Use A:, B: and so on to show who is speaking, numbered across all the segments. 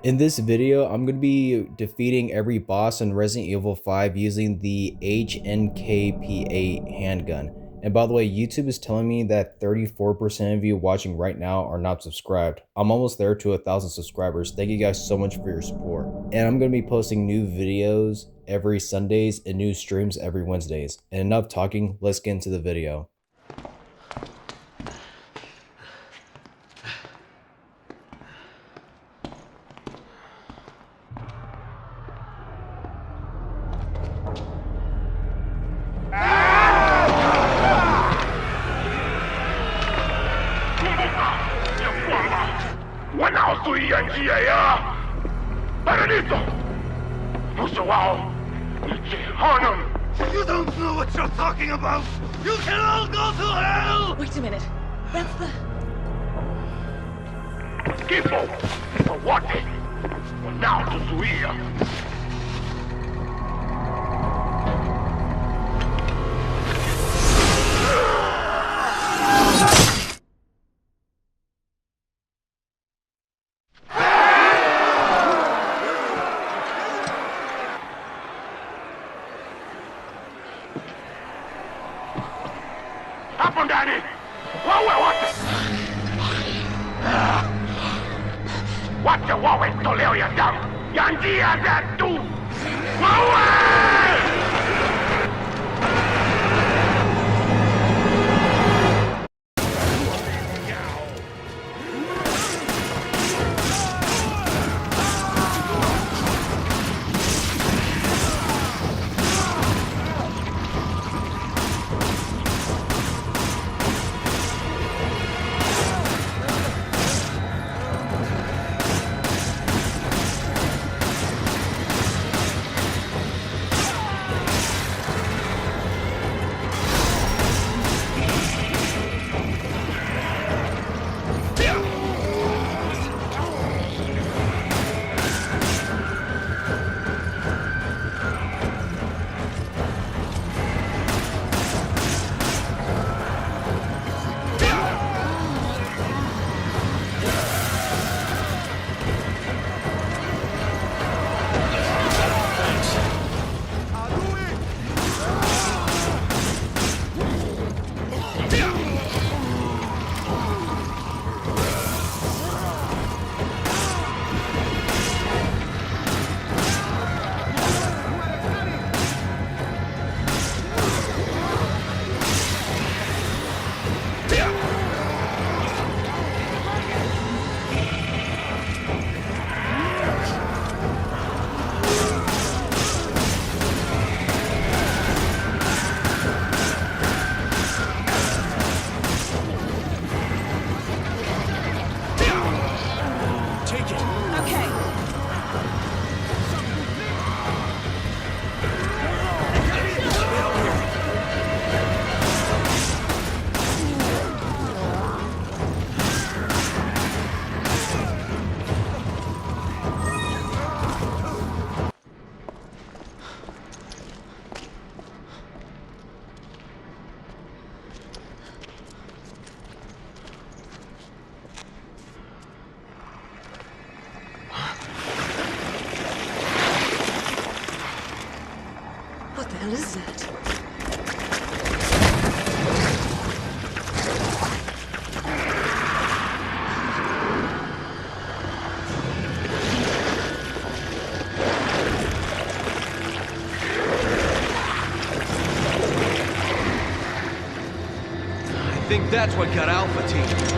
A: In this video, I'm going to be defeating every boss in Resident Evil 5 using the HNKPA handgun. And by the way, YouTube is telling me that 34% of you watching right now are not subscribed. I'm almost there to 1,000 subscribers. Thank you guys so much for your support. And I'm going to be posting new videos every Sundays and new streams every Wednesdays. And enough talking, let's get into the video.
B: You don't know what you're talking about! You can all go to hell!
C: Wait a minute. That's the...
B: Tipo! For what? For now to Suia! Hapo ndani! Wawe wote! Wache wawe toleo ya damu ya njia zetu! Wawe!
C: What the hell is that?
D: I think that's what got Alpha Team.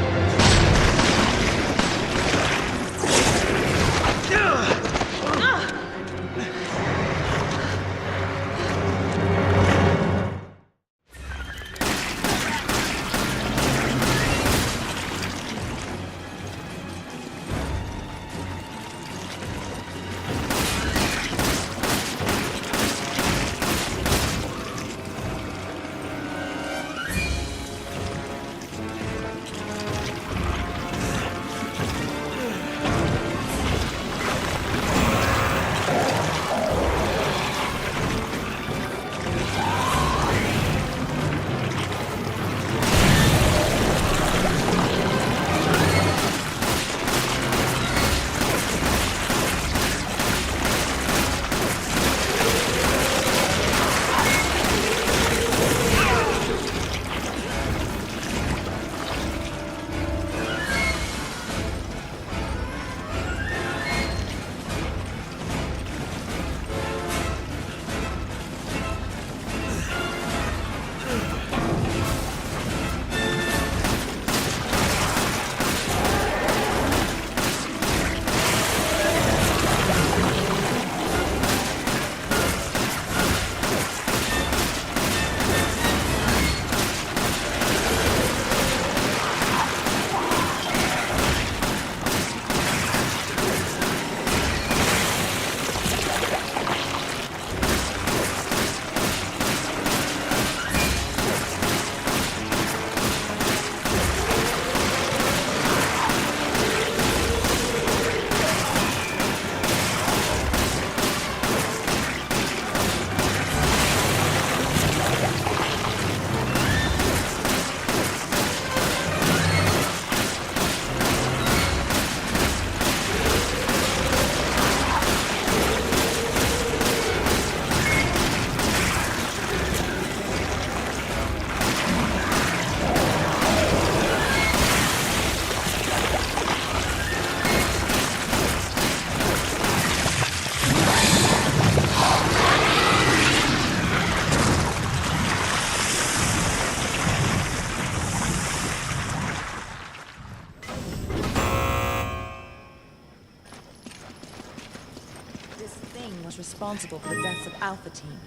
E: was responsible for the deaths of Alpha Team.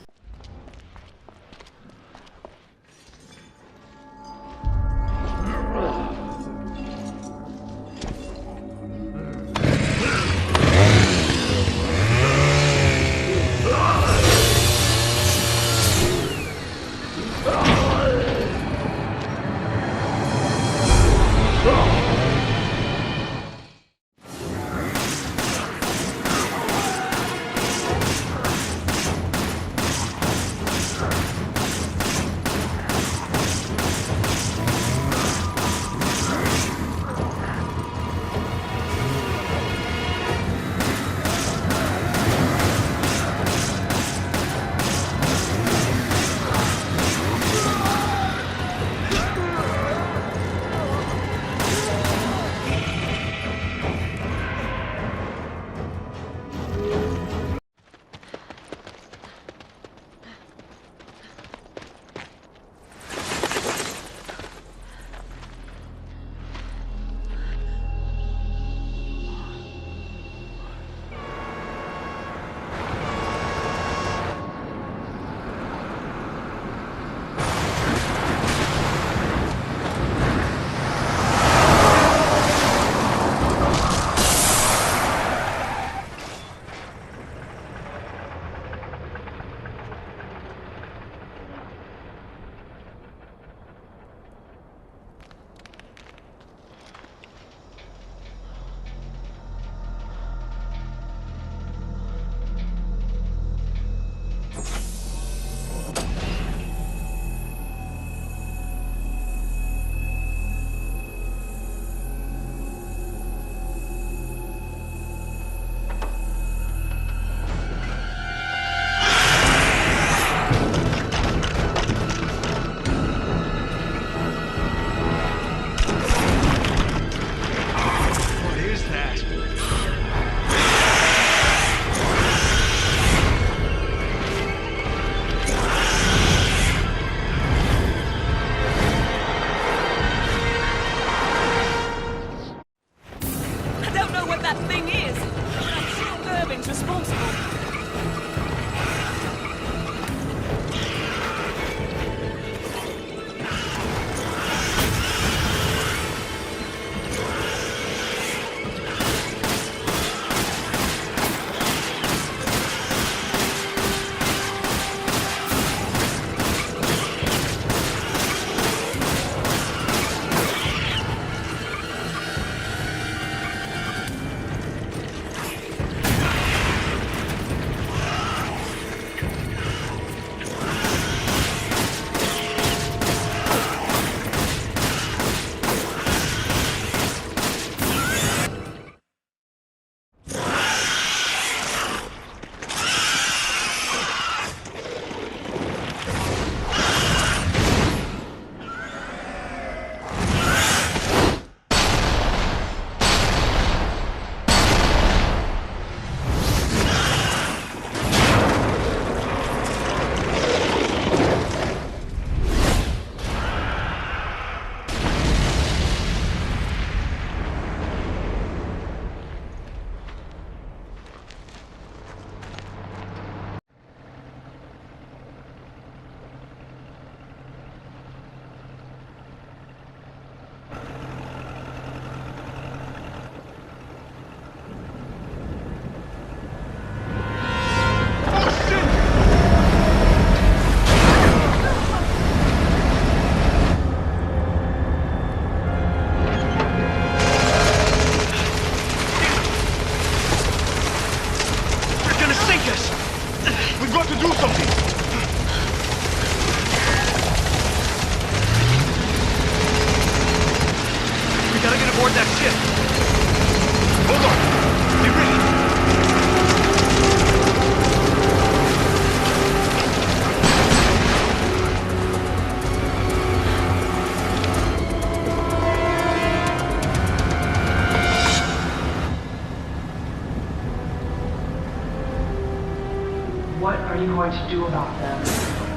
F: What are you going to do about them?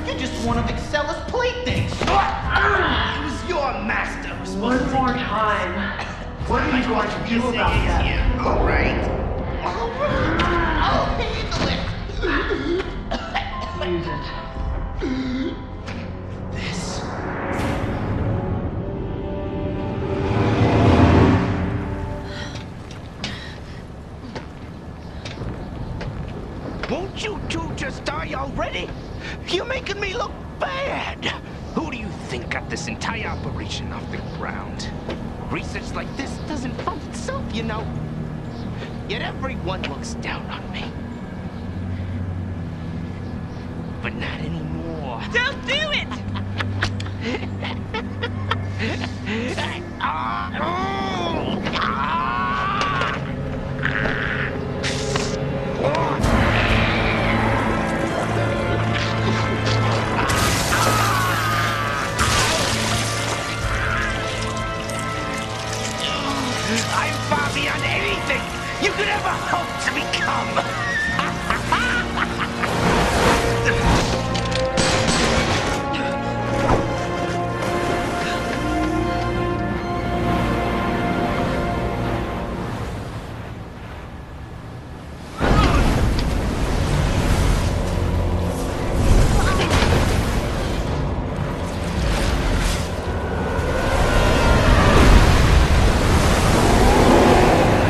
G: You're just one of Excella's playthings! He was your master!
F: One more time. What are you going to do about that?
G: Alright. I'll handle it! This. Won't you two just die already? You're making me look bad. Who do you think got this entire operation off the ground? Research like this doesn't fund itself, you know. Yet everyone looks down on me. But not anymore.
E: Don't do it!
G: I'm far beyond anything you could ever hope to become.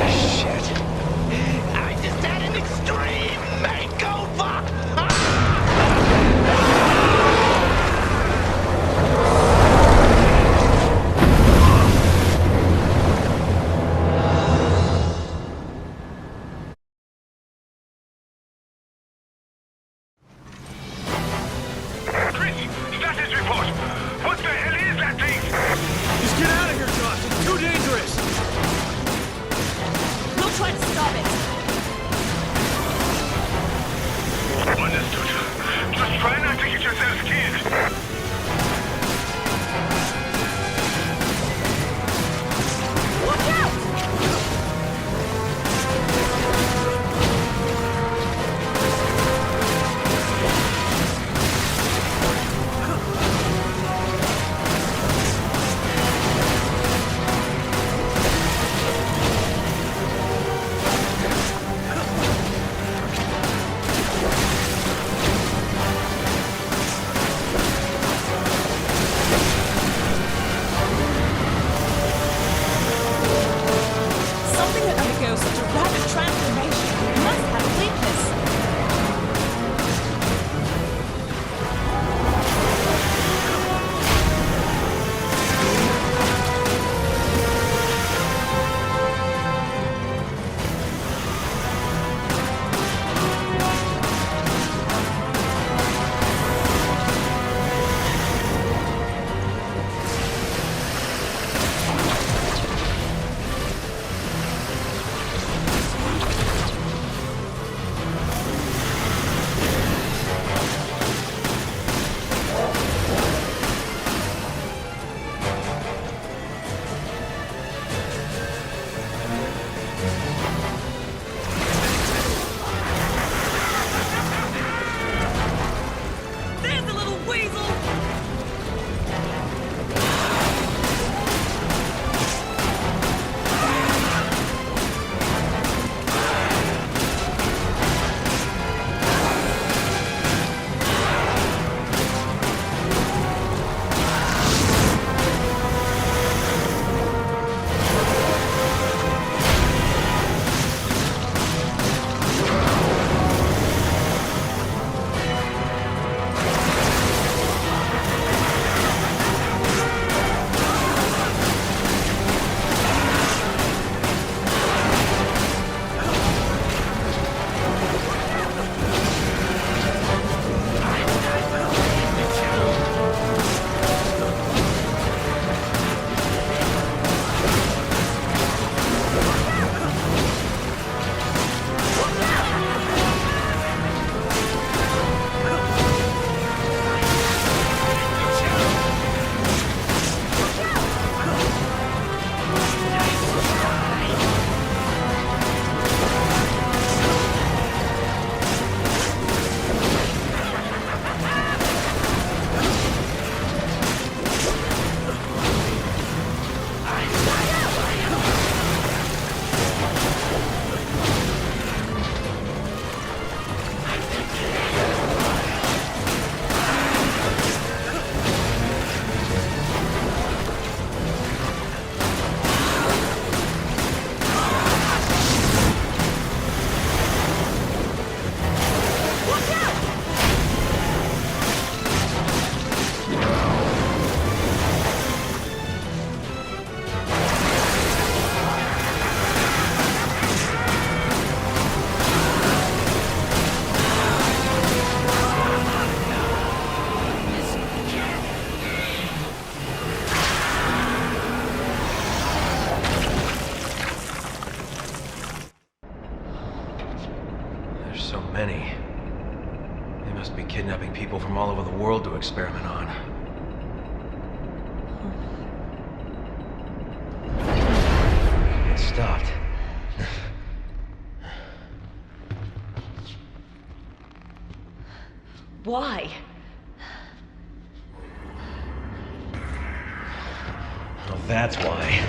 G: Shit. I just had an extreme
D: kidnapping people from all over the world to experiment on. It stopped.
E: Why?
D: Well, that's why.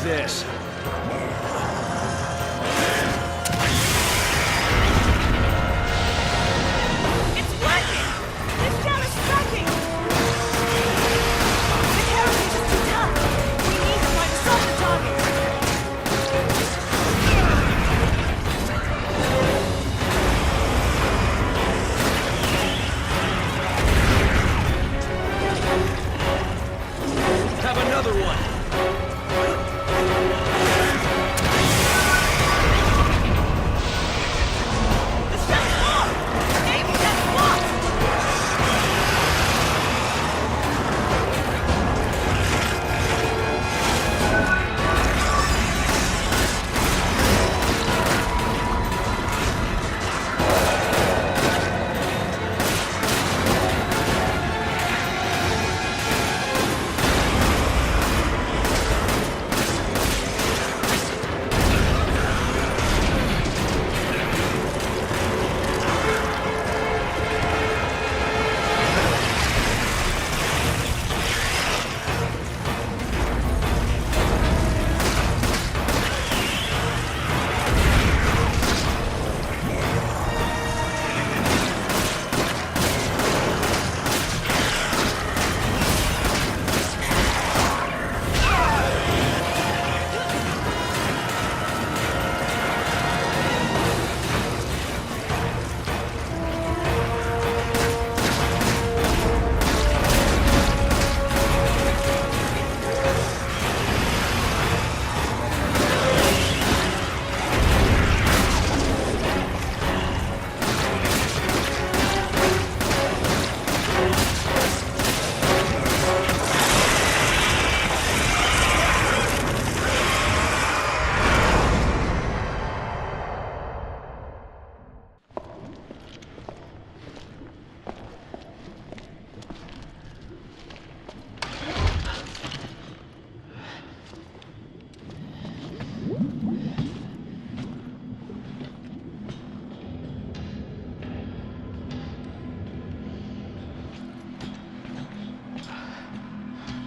D: This. Have another one.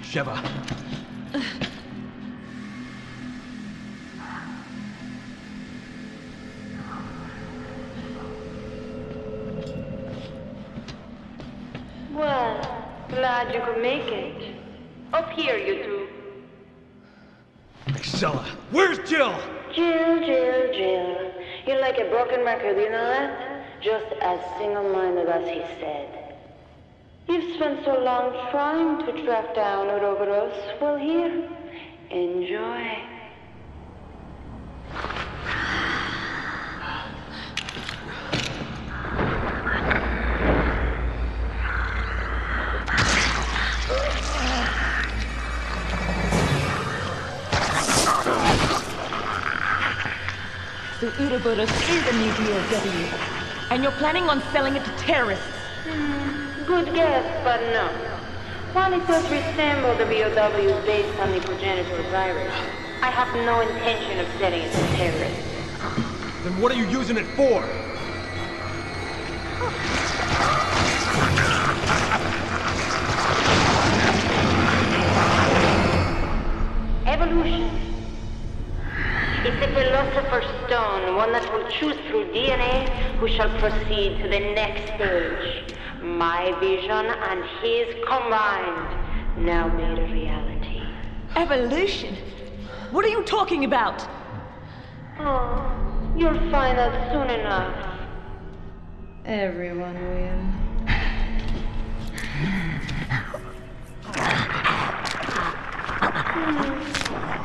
D: Sheva.
F: Well, glad you could make it. Up here, you two.
D: Excella, where's Jill?
F: Jill. You're like a broken record, you know that? Just as single-minded as he said. You've spent so long trying to track down Urobros. Well, here, enjoy.
E: So Urobroros is a new POW, and you're planning on selling it to terrorists.
F: Good guess, but no. While it does resemble the BOWs based on the progenitor virus, I have no intention of selling it to terrorists.
D: Then what are you using it for?
F: Evolution. It's a philosopher's stone, one that will choose through DNA who shall proceed to the next stage. My vision and his combined, now made a reality.
E: Evolution? What are you talking about?
F: Oh, you'll find out soon enough. Everyone will.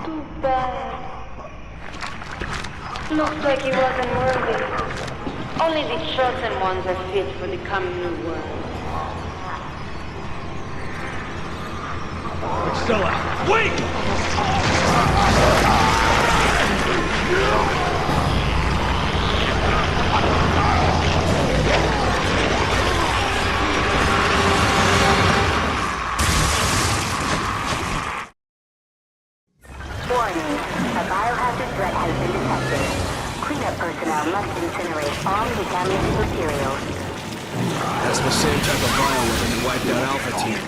F: Too bad. Looks like he wasn't worthy. Only the chosen ones are fit for the coming new world.
D: Stella, wait!
H: Warning, a biohazard threat has been detected. Cleanup personnel must incinerate all the damaged materials.
I: That's the same type of bioweapon that wiped out Alpha Team.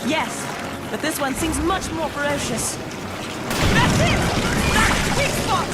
J: Yes, but this one seems much more ferocious. That's it! That's the weak spot!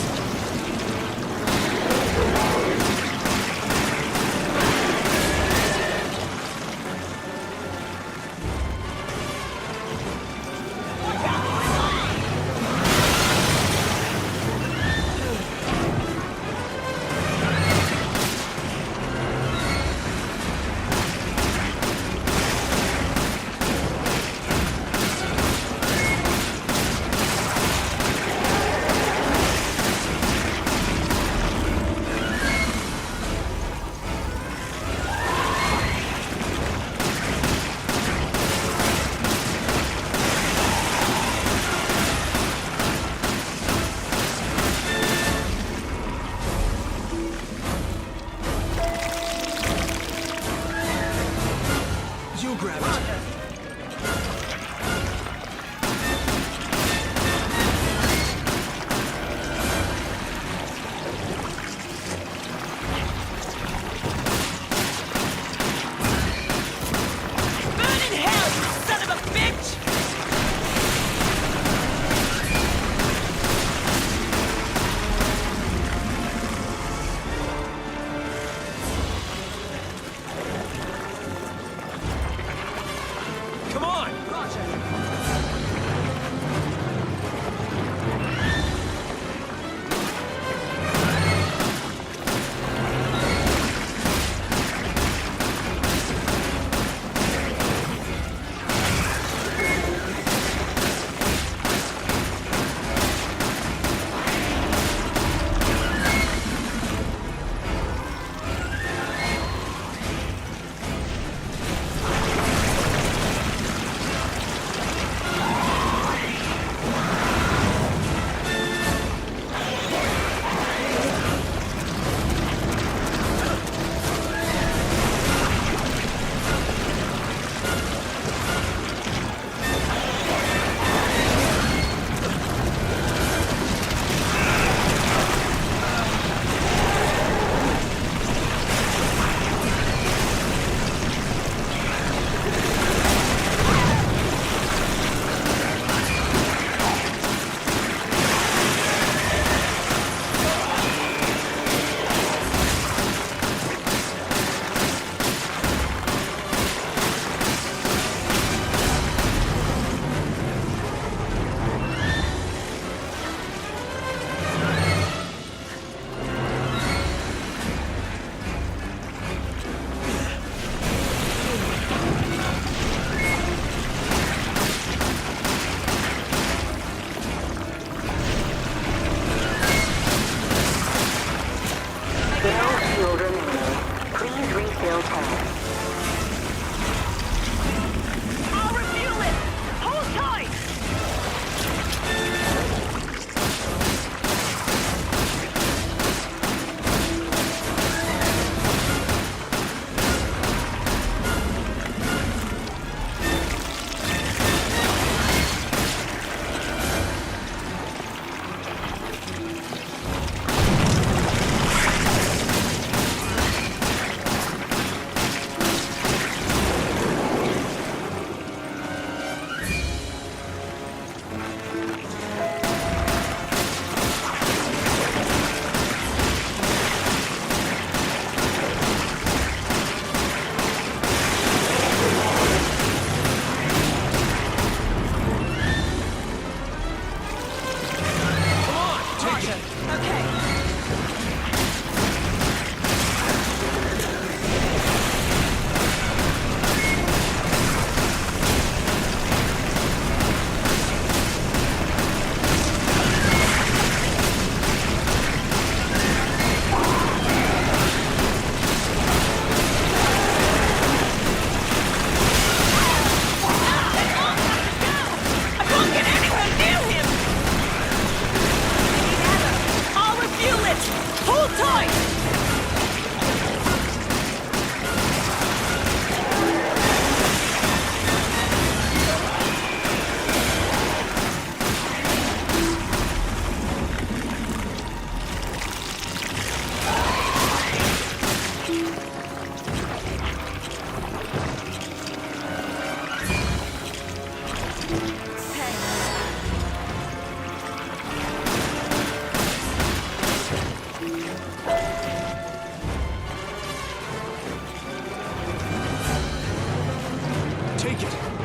I: You grab it.
J: Burn in hell, you son of a bitch!
D: take it.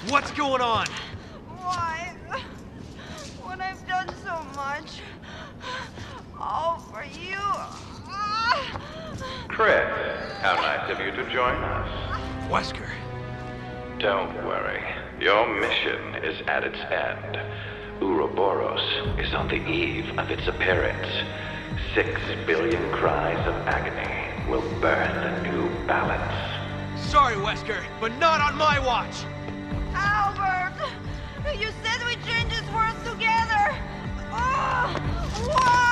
D: What's going on?
K: Why? When I've done so much. All for you.
L: Chris, how nice of you to join us.
D: Wesker.
L: Don't worry. Your mission is at its end. Urobroros is on the eve of its appearance. 6 billion cries of agony will birth a new balance.
D: Sorry, Wesker, but not on my watch!
K: Albert! You said we change this world together! Why?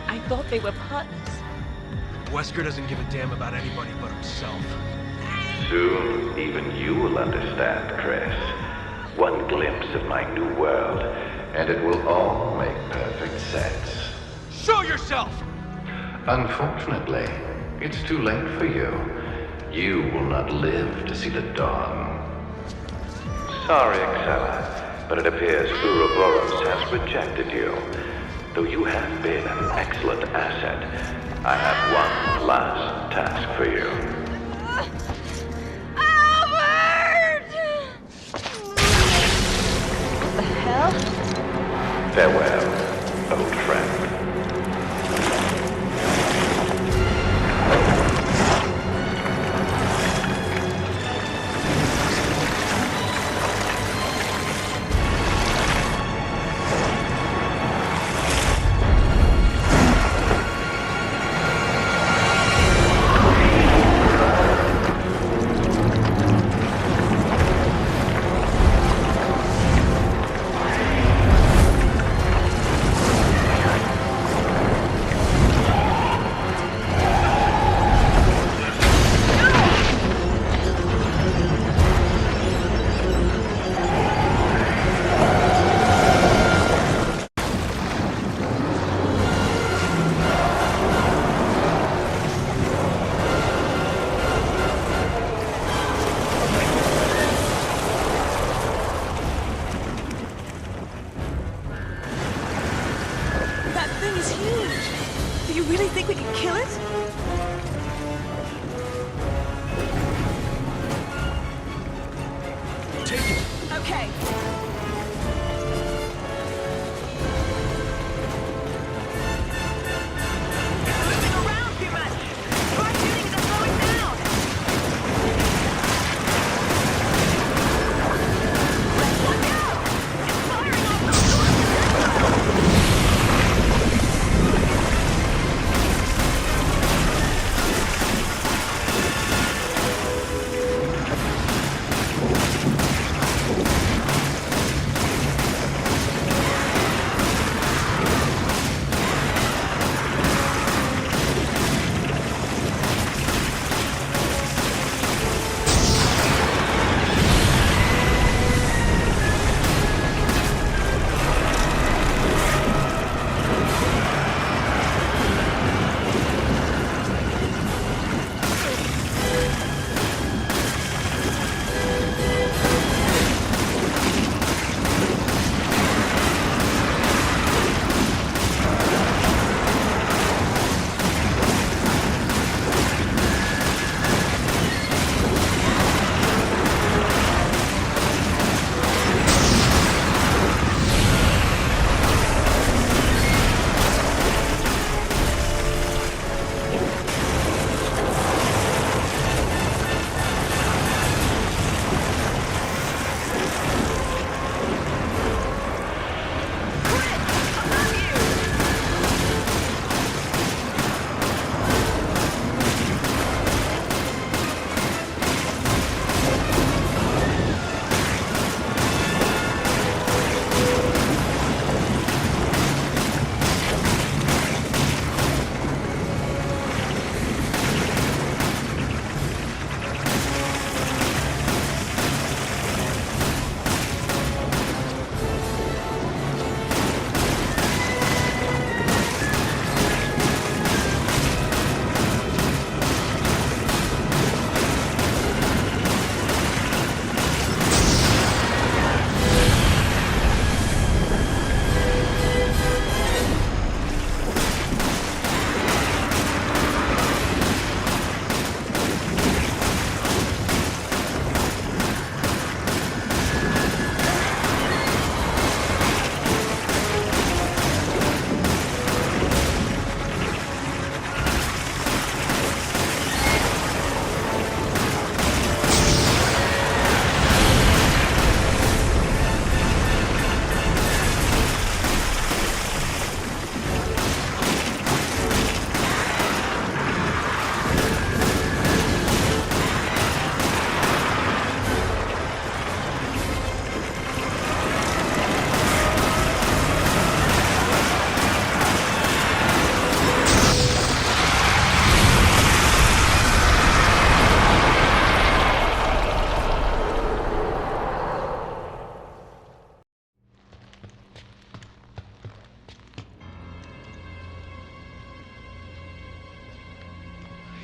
J: I thought they were partners.
D: Wesker doesn't give a damn about anybody but himself.
L: Soon, even you will understand, Chris. One glimpse of my new world, and it will all make perfect sense.
D: yourself!
L: Unfortunately, it's too late for you. You will not live to see the dawn. Sorry, Excella, but it appears Urobroros has rejected you. Though you have been an excellent asset, I have one last task for you.
K: Albert!
E: What the hell?
L: Farewell, old friend.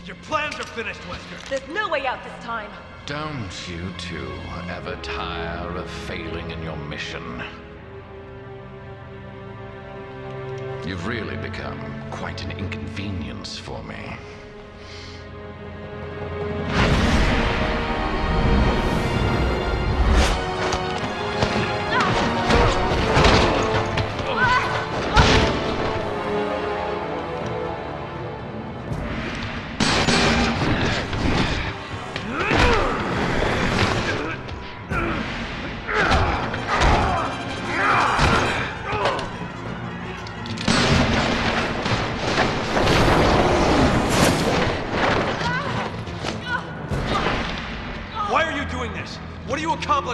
D: Your plans are finished, Wesker.
E: There's no way out this time.
L: Don't you two ever tire of failing in your mission? You've really become quite an inconvenience for me.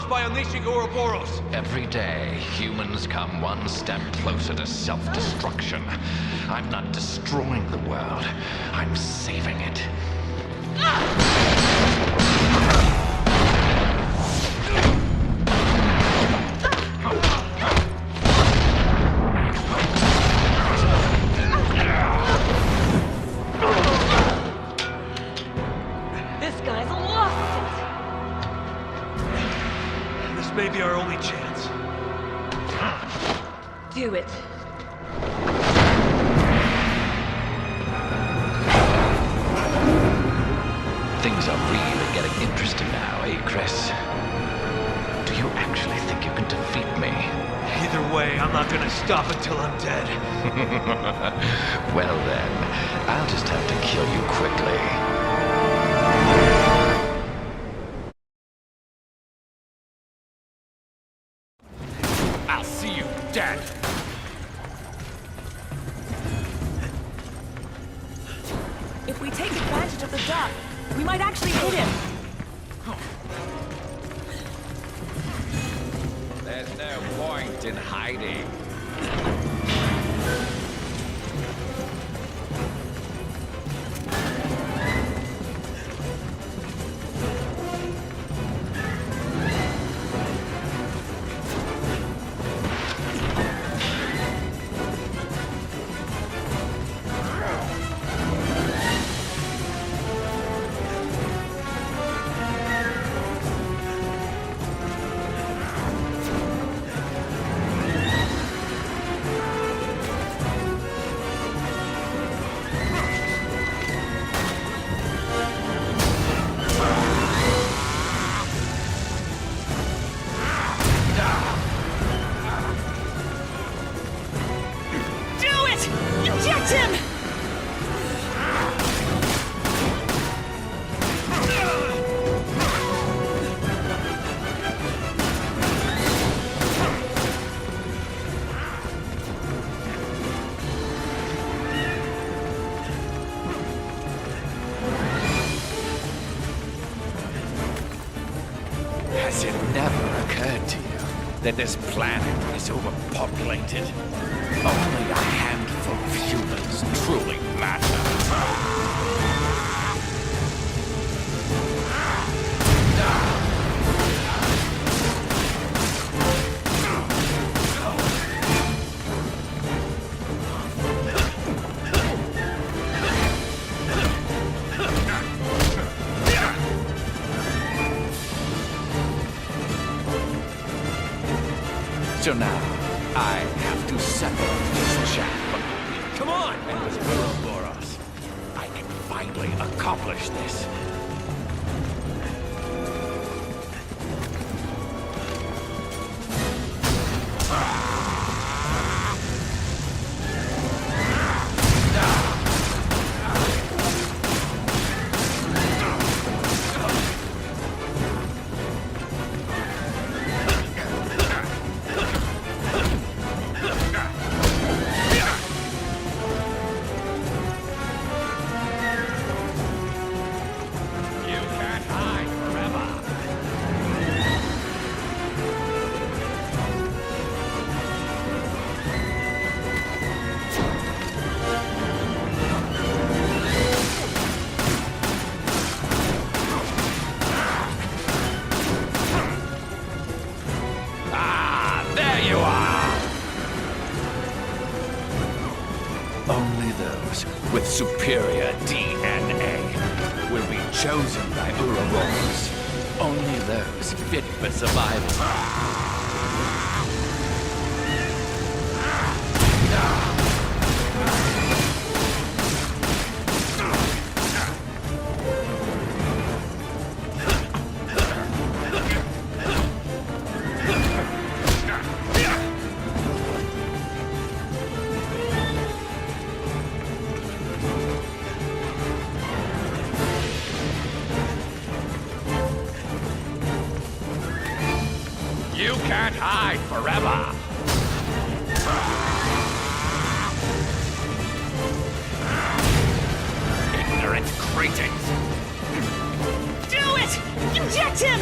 D: By unleashing Urobroros.
L: Every day, humans come one step closer to self-destruction. I'm not destroying the world. I'm saving it.
E: This guy's lost it.
D: May be our only chance.
E: Do it.
L: Things are really getting interesting now, eh, Chris? Do you actually think you can defeat me?
D: Either way, I'm not gonna stop until I'm dead.
L: Well then, I'll just have to kill you quickly.
G: Dead.
J: If we take advantage of the dark, we might actually hit him.
G: There's no point in hiding. Has it never occurred to you that this planet is overpopulated? Only a handful of humans truly matter. So now, I have to separate this chap from the... Come on! And with Urobroros, I can finally accomplish this. Only those with superior DNA will be chosen by Urobros. Only those fit for survival. You can't hide forever! Ignorant cretins!
J: Do it! Inject him!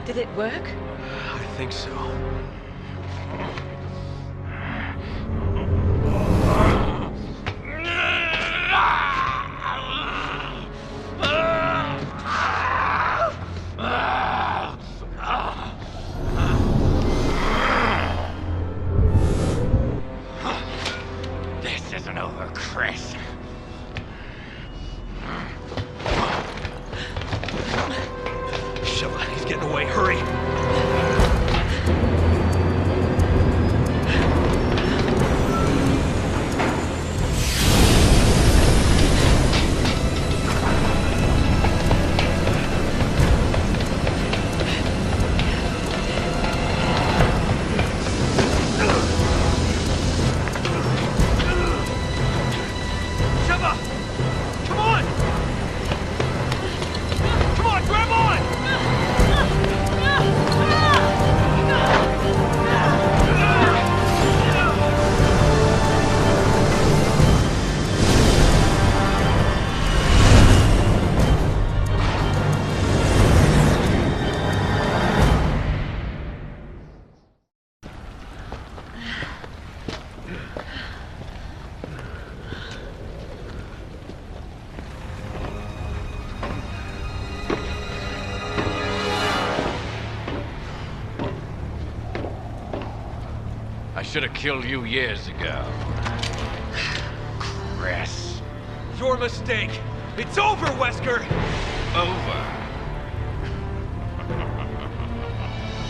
E: Did it work?
D: I think so.
G: This isn't over, Chris.
D: Shit, he's getting away. Hurry! Sheva! Come on! Come on, grab on!
G: I should have killed you years ago. Chris.
D: Your mistake. It's over, Wesker!
G: Over.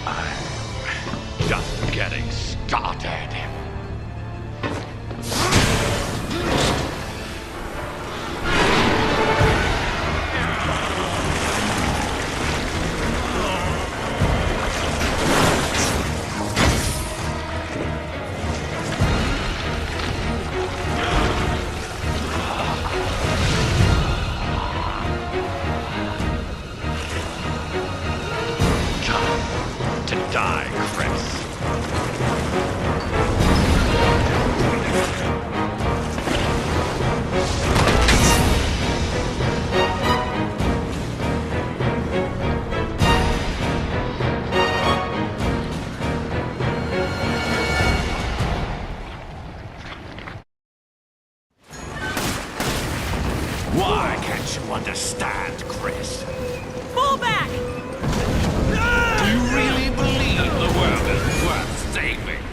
G: I'm just getting started. To die, Chris. Why can't you understand, Chris?
J: Fall back!
G: Do you really believe the world is worth saving?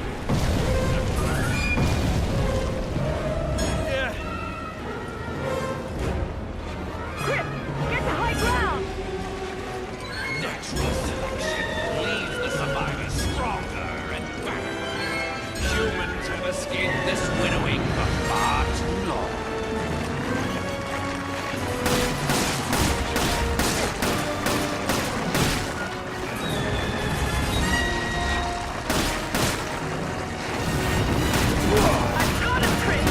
E: Chris, get to high ground!
G: Natural selection leaves the survivors stronger and better. Humans have escaped this winnowing for far too long.
E: I've got him, Chris!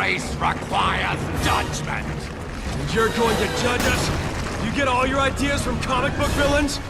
B: race requires judgment.
D: And you're going to judge us? You get all your ideas from comic book villains?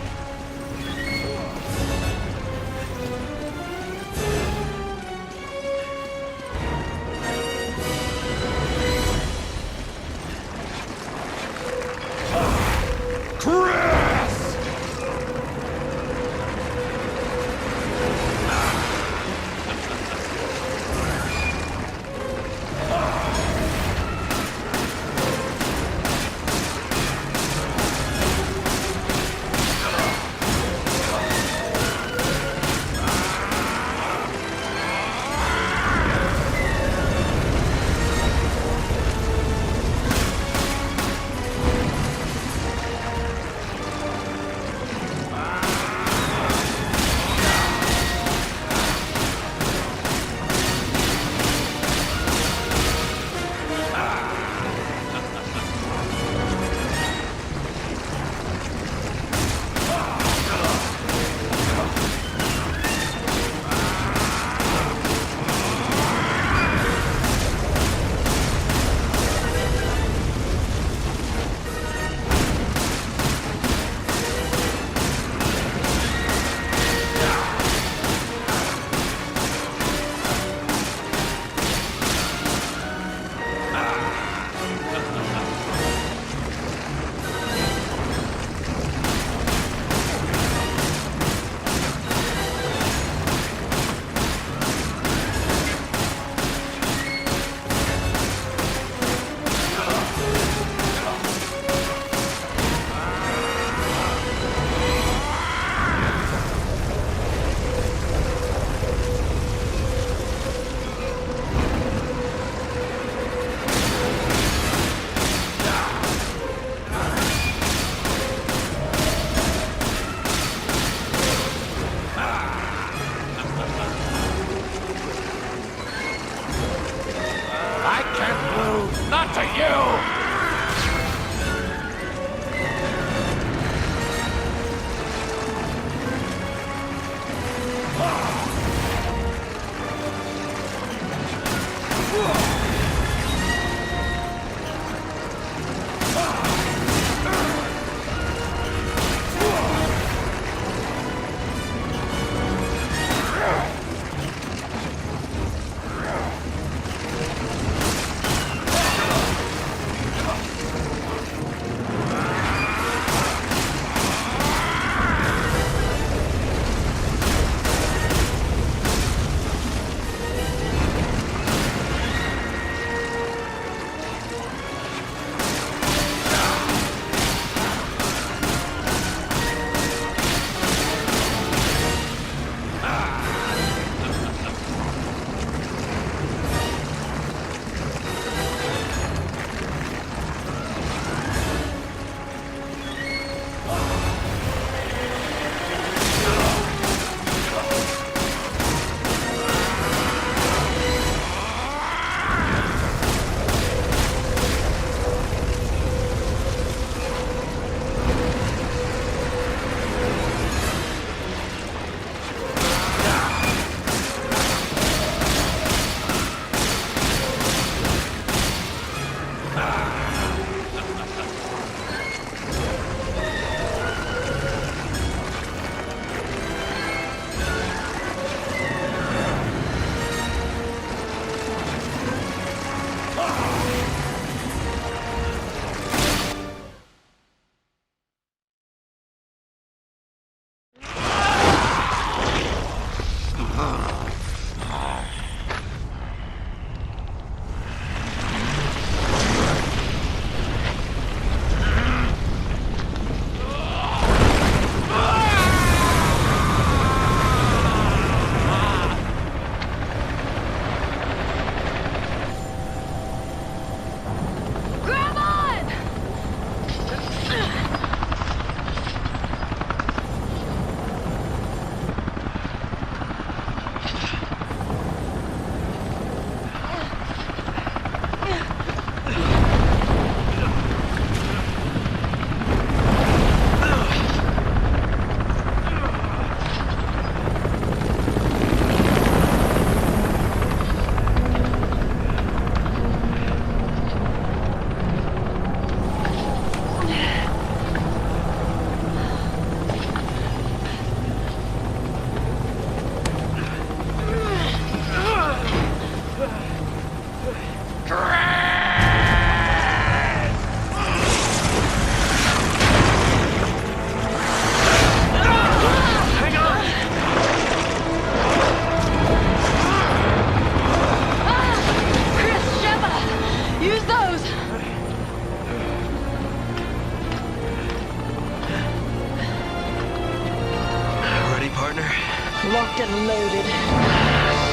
E: loaded.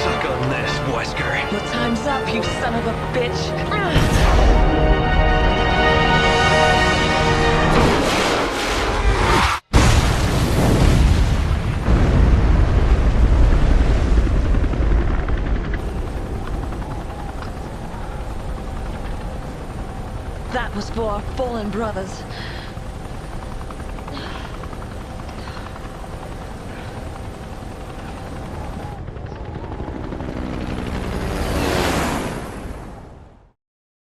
D: Suck on this, Wesker.
E: Your time's up, you son of a bitch. That was for our fallen brothers.